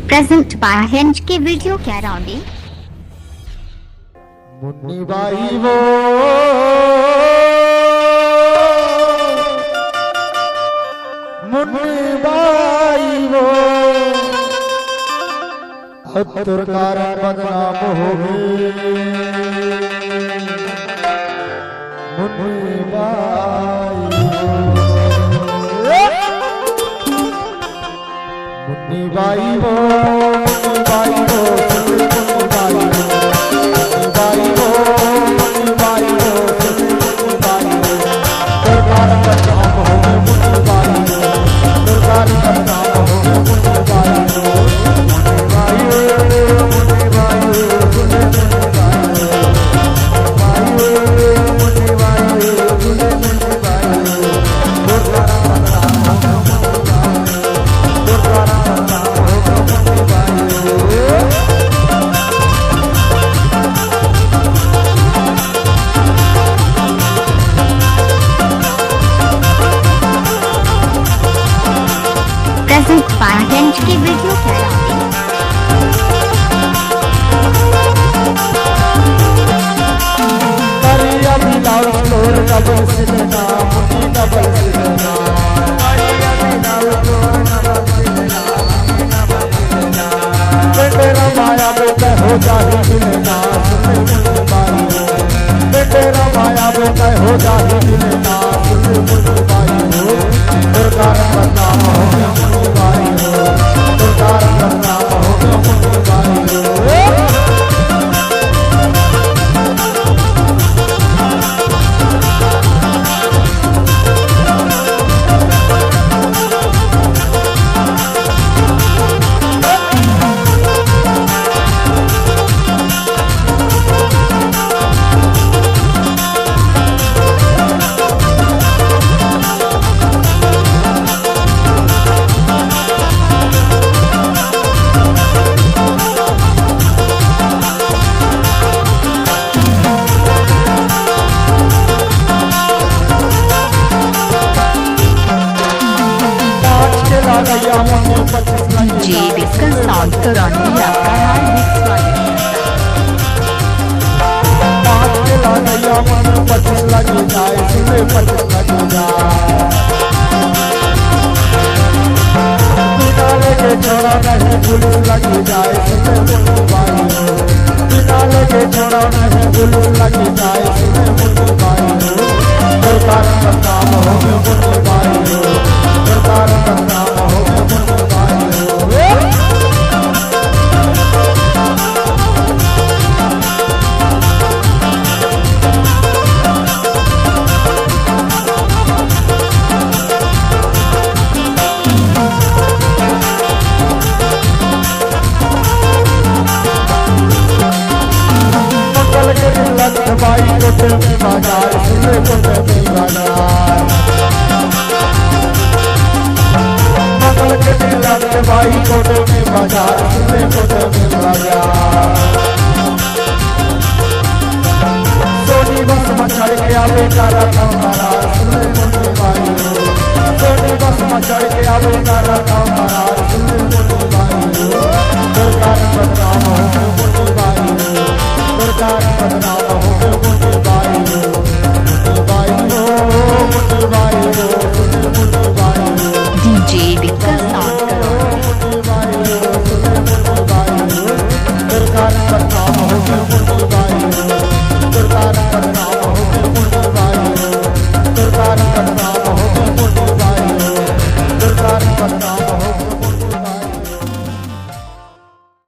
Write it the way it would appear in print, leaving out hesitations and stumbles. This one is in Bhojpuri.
Present by Hinge के वीडियो कैराउंडी। मुन्नी बाई वो मुन्नी बाई वो हत्तर कारण बदनाम हो गए। मुन्नी बाई मुन्नी बाई वो मुन्नी बाई वो Munni Bai Present by Hinge की वीडियो कैराउंडी। करिया मिलाओ तोर डबल सिलना मुन्नी डबल सिलना। करिया मिलाओ तोर डबल सिलना बेटेरा माया बेटे हो जाही मिलना। मुन्नी बाई बेटेरा माया बेटे हो जाही मिलना। मुन्नी बाई हो सरकार बदनाम हो गया। मुन्नी बाई हो सरकार बदनाम हो गया। मुन्नी बाई हो जी डिस्कस साउंड करौंदी आपका हार्दिक स्वागत है। 25 लगी जाए सुने 25 लगी जाए। बिना लेके छोड़ा नहीं पुलिस लगी जाए सुने मुन्नी बाई हो। बिना लेके छोड़ा नहीं पुलिस लगी जाए सुने मुन्नी बाई हो। सरकार बदनाम हो गए। मुन्नी बाई हो सरकार बदनाम हो गए। मुन्नी बाई हो बाई कोटे में बाजार सुने कोटे में बाजार। मंगल के दिन लगते बाई कोटे